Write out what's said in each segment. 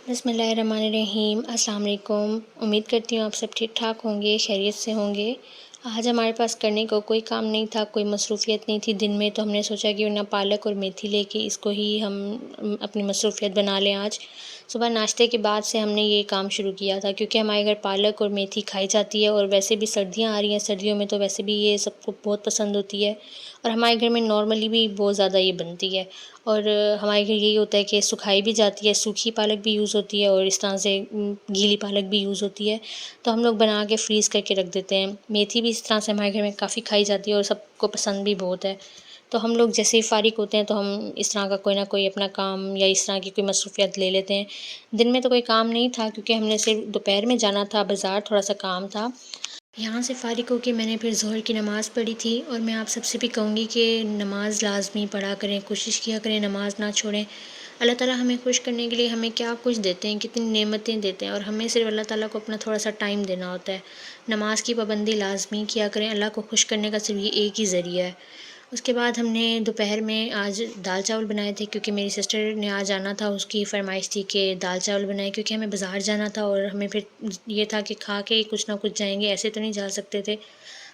बिस्मिल्लाहिर्रहमानिर्रहीम। अस्सलाम वालेकुम। उम्मीद करती हूँ आप सब ठीक ठाक होंगे, खैरियत से होंगे। आज हमारे पास करने को कोई काम नहीं था, कोई मसरूफ़ियत नहीं थी दिन में, तो हमने सोचा क्यों ना पालक और मेथी लेके इसको ही हम अपनी मसरूफ़ियत बना लें आज। सुबह नाश्ते के बाद से हमने ये काम शुरू किया था, क्योंकि हमारे घर पालक और मेथी खाई जाती है और वैसे भी सर्दियाँ आ रही हैं, सर्दियों में तो वैसे भी ये सबको बहुत पसंद होती है और हमारे घर में नॉर्मली भी बहुत ज़्यादा ये बनती है। और हमारे घर यही होता है कि सुखाई भी जाती है, सूखी पालक भी यूज़ होती है और इस तरह से गीली पालक भी यूज़ होती है। तो हम लोग बना के फ्रीज़ करके रख देते हैं। मेथी भी इस तरह से हमारे घर में काफ़ी खाई जाती है और सबको पसंद भी बहुत है। तो हम लोग जैसे ही फ़ारिग होते हैं तो हम इस तरह का कोई ना कोई अपना काम या इस तरह की कोई मसरूफ़ियत ले लेते हैं। दिन में तो कोई काम नहीं था, क्योंकि हमने सिर्फ़ दोपहर में जाना था बाज़ार, थोड़ा-सा काम था। यहाँ से फ़ारिग होके मैंने फिर ज़ोहर की नमाज़ पढ़ी थी और मैं आप सबसे भी कहूँगी कि नमाज़ लाज़मी पढ़ा करें, कोशिश किया करें नमाज़ ना छोड़ें। अल्लाह ताला हमें खुश करने के लिए हमें क्या कुछ देते हैं, कितनी नेमतें देते हैं और हमें सिर्फ़ अल्लाह ताला को अपना थोड़ा-सा टाइम देना होता है। नमाज़ की पाबंदी लाज़मी किया करें, अल्लाह को खुश करने का सिर्फ़ ये एक ही ज़रिया है। उसके बाद हमने दोपहर में आज दाल चावल बनाए थे, क्योंकि मेरी सिस्टर ने आज आना था, उसकी फ़रमाइश थी कि दाल चावल बनाएं, क्योंकि हमें बाज़ार जाना था और हमें फिर ये था कि खा के ही कुछ ना कुछ जाएंगे, ऐसे तो नहीं जा सकते थे।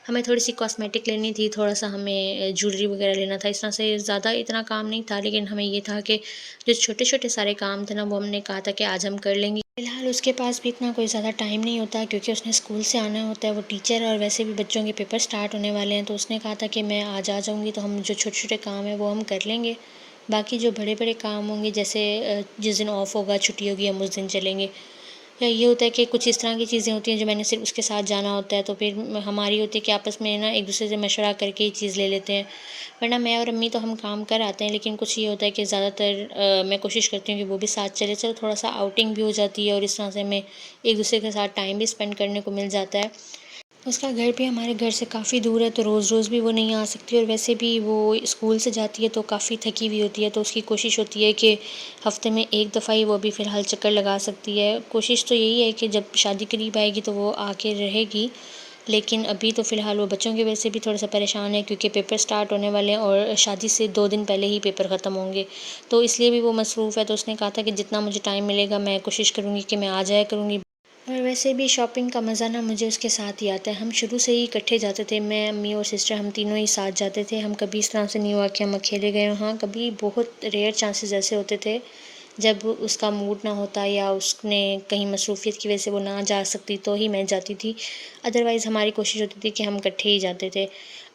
हमें थोड़ी सी कॉस्मेटिक लेनी थी, थोड़ा सा हमें ज्वेलरी वगैरह लेना था, इस तरह से ज़्यादा इतना काम नहीं था, लेकिन हमें ये था कि जो छोटे छोटे सारे काम थे ना, वो हमने कहा था कि आज हम कर लेंगे। फ़िलहाल उसके पास भी इतना कोई ज़्यादा टाइम नहीं होता, क्योंकि उसने स्कूल से आना होता है, वो टीचर है और वैसे भी बच्चों के पेपर स्टार्ट होने वाले हैं, तो उसने कहा था कि मैं आज आ जाऊँगी तो हम जो छोटे-छोटे काम हैं वो हम कर लेंगे। बाकी जो बड़े-बड़े काम होंगे, जैसे जिस दिन ऑफ होगा, छुट्टी होगी, हम उस दिन चलेंगे। या ये होता है कि कुछ इस तरह की चीज़ें होती हैं जो मैंने सिर्फ़ उसके साथ जाना होता है, तो फिर हमारी होती है कि आपस में ना एक-दूसरे से मशवरा करके ही चीज़ ले लेते हैं। वरना मैं और अम्मी तो हम काम कर आते हैं, लेकिन कुछ ये होता है कि ज़्यादातर मैं कोशिश करती हूँ कि वो भी साथ चले, चलो थोड़ा-सा आउटिंग भी हो जाती है और इस तरह से हमें एक-दूसरे के साथ टाइम भी स्पेंड करने को मिल जाता है। उसका घर भी हमारे घर से काफ़ी दूर है, तो रोज़-रोज़ भी वो नहीं आ सकती और वैसे भी वो स्कूल से जाती है तो काफ़ी थकी हुई होती है, तो उसकी कोशिश होती है कि हफ़्ते में एक दफ़ा ही वो भी फ़िलहाल चक्कर लगा सकती है। कोशिश तो यही है कि जब शादी करीब आएगी तो वो आके रहेगी, लेकिन अभी तो फ़िलहाल वो बच्चों की वजह से भी थोड़ा-सा परेशान है, क्योंकि पेपर स्टार्ट होने वाले हैं और शादी से 2 दिन पहले ही पेपर ख़त्म होंगे। तो इसलिए भी वो मसरूफ़ है, तो उसने कहा था कि जितना मुझे टाइम मिलेगा मैं कोशिश करूँगी कि मैं आ जाया करूँगी। और वैसे भी शॉपिंग का मज़ा ना मुझे उसके साथ ही आता है। हम शुरू से ही इकट्ठे जाते थे, मैं, अम्मी और सिस्टर, हम तीनों ही साथ जाते थे। हम कभी इस तरह से नहीं हुआ कि हम अकेले गए हों। हाँ, कभी बहुत रेयर चांसेस ऐसे होते थे जब उसका मूड ना होता या उसने कहीं मसरूफ़ियत की वजह से वो ना जा सकती, तो ही मैं जाती थी। अदरवाइज़ हमारी कोशिश होती थी कि हम इकट्ठे ही जाते थे।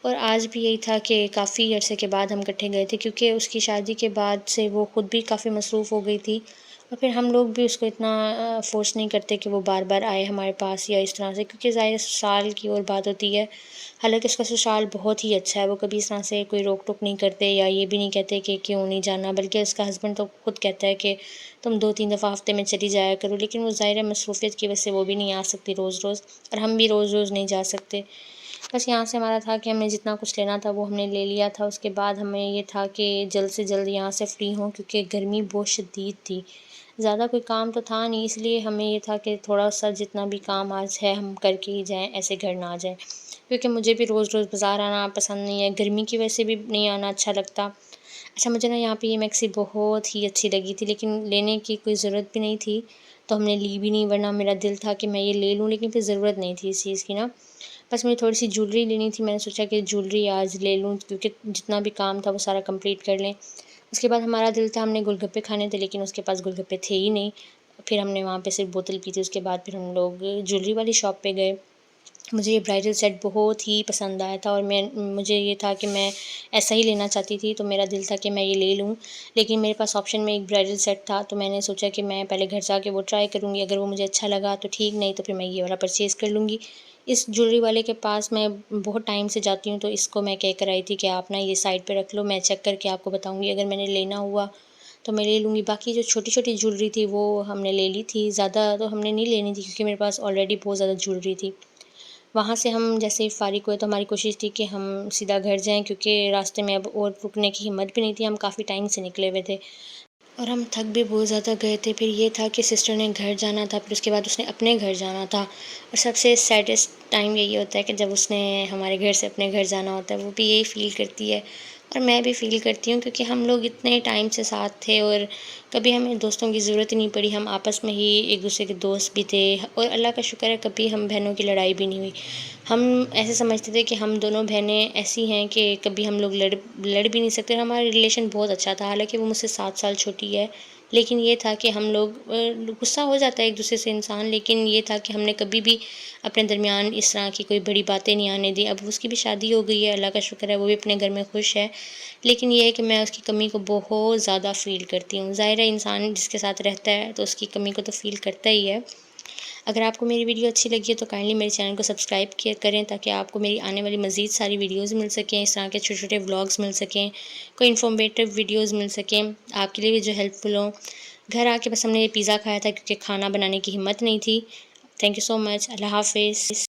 और आज भी यही था कि काफ़ी अरसे के बाद हम इकट्ठे गए थे, क्योंकि उसकी शादी के बाद से वो खुद भी काफ़ी मसरूफ़ हो गई थी और फिर हम लोग भी उसको इतना फ़ोर्स नहीं करते कि वो बार-बार आए हमारे पास या इस तरह से, क्योंकि ज़ाहिर ससुराल की और बात होती है। हालाँकि उसका ससुराल बहुत ही अच्छा है, वो कभी इस तरह से कोई रोक-टोक नहीं करते या ये भी नहीं कहते कि क्यों नहीं जाना, बल्कि उसका हस्बैंड तो खुद कहता है कि तुम 2-3 दफ़ा हफ़्ते में चली जाया करो, लेकिन वो ज़ाहिर है मसरूफ़ियत की वजह से वो भी नहीं आ सकती रोज़-रोज़ और हम भी रोज़-रोज़ नहीं जा सकते। बस यहाँ से हमारा था कि हमने जितना कुछ लेना था वो हमने ले लिया था। उसके बाद हमें ये था कि जल्द से जल्द यहाँ से फ्री हों, क्योंकि गर्मी बहुत शदीद थी। ज़्यादा कोई काम तो था नहीं, इसलिए हमें ये था कि थोड़ा-सा जितना भी काम आज है हम करके ही जाएँ, ऐसे घर ना आ जाएँ। क्योंकि मुझे भी रोज़-रोज़ बाज़ार आना पसंद नहीं है, गर्मी की वजह से भी नहीं आना अच्छा लगता। अच्छा, मुझे ना यहाँ पे ये मैक्सी बहुत ही अच्छी लगी थी, लेकिन लेने की कोई ज़रूरत भी नहीं थी, तो हमने ली भी नहीं, वरना मेरा दिल था कि मैं ये ले लूँ, लेकिन फिर ज़रूरत नहीं थी इस चीज़ की ना। बस मुझे थोड़ी-सी ज्वेलरी लेनी थी, मैंने सोचा कि ज्वेलरी आज ले लूँ, क्योंकि जितना भी काम था वो सारा कंप्लीट कर लें। उसके बाद हमारा दिल था, हमने गोलगप्पे खाने थे, लेकिन उसके पास गोलगप्पे थे ही नहीं। फिर हमने वहाँ पे सिर्फ़ बोतल पी थी, उसके बाद फिर हम लोग ज्वेलरी वाली शॉप पे गए। मुझे ये ब्राइडल सेट बहुत ही पसंद आया था और मुझे ये था कि मैं ऐसा ही लेना चाहती थी, तो मेरा दिल था कि मैं ये ले लूँ। लेकिन मेरे पास ऑप्शन में एक ब्राइडल सेट था, तो मैंने सोचा कि मैं पहले घर जाके वो ट्राई करूँगी, अगर वो मुझे अच्छा लगा तो ठीक, नहीं तो फिर मैं ये वाला परचेज़ कर लूँगी। इस ज्वेलरी वाले के पास मैं बहुत टाइम से जाती हूँ, तो इसको मैं कह कर आई थी कि आप ना ये साइड पे रख लो, मैं चेक करके आपको बताऊँगी, अगर मैंने लेना हुआ तो मैं ले लूँगी। बाकी जो छोटी-छोटी ज्वेलरी थी वो हमने ले ली थी, ज़्यादा तो हमने नहीं लेनी थी, क्योंकि मेरे पास ऑलरेडी बहुत ज़्यादा ज्वेलरी थी। वहाँ से हम जैसे ही फ़ारिग हुए तो हमारी कोशिश थी कि हम सीधा घर जाएँ, क्योंकि रास्ते में अब और रुकने की हिम्मत भी नहीं थी, हम काफ़ी टाइम से निकले हुए थे और हम थक भी बहुत ज़्यादा गए थे। फिर ये था कि सिस्टर ने घर जाना था, फिर उसके बाद उसने अपने घर जाना था और सबसे सैडेस्ट टाइम यही होता है कि जब उसने हमारे घर से अपने घर जाना होता है, वो भी यही फ़ील करती है और मैं भी फ़ील करती हूँ, क्योंकि हम लोग इतने टाइम से साथ थे और कभी हमें दोस्तों की ज़रूरत ही नहीं पड़ी, हम आपस में ही एक दूसरे के दोस्त भी थे और अल्लाह का शुक्र है कभी हम बहनों की लड़ाई भी नहीं हुई। हम ऐसे समझते थे कि हम दोनों बहनें ऐसी हैं कि कभी हम लोग लड़ भी नहीं सकते। हमारा रिलेशन बहुत अच्छा था, हालाँकि वो मुझसे 7 साल छोटी है। लेकिन ये था कि हम लोग गुस्सा हो जाता है एक-दूसरे से इंसान, लेकिन ये था कि हमने कभी भी अपने दरमियान इस तरह की कोई बड़ी बातें नहीं आने दी। अब उसकी भी शादी हो गई है, अल्लाह का शुक्र है, वो भी अपने घर में खुश है। लेकिन ये है कि मैं उसकी कमी को बहुत ज़्यादा फ़ील करती हूँ। ज़ाहिर है इंसान जिसके साथ रहता है तो उसकी कमी को तो फ़ील करता ही है। अगर आपको मेरी वीडियो अच्छी लगी है तो काइंडली मेरे चैनल को सब्सक्राइब किया करें, ताकि आपको मेरी आने वाली मज़ीद सारी वीडियोज़ मिल सकें, इस तरह के छोटे-छोटे व्लॉग्स मिल सकें, कोई इन्फॉर्मेटिव वीडियोज़ मिल सकें, आपके लिए भी जो हेल्पफुल हों। घर आके बस हमने ये पिज़्ज़ा खाया था क्योंकि खाना बनाने की हिम्मत नहीं थी। Thank you so much. अल्लाह हाफ़िज़।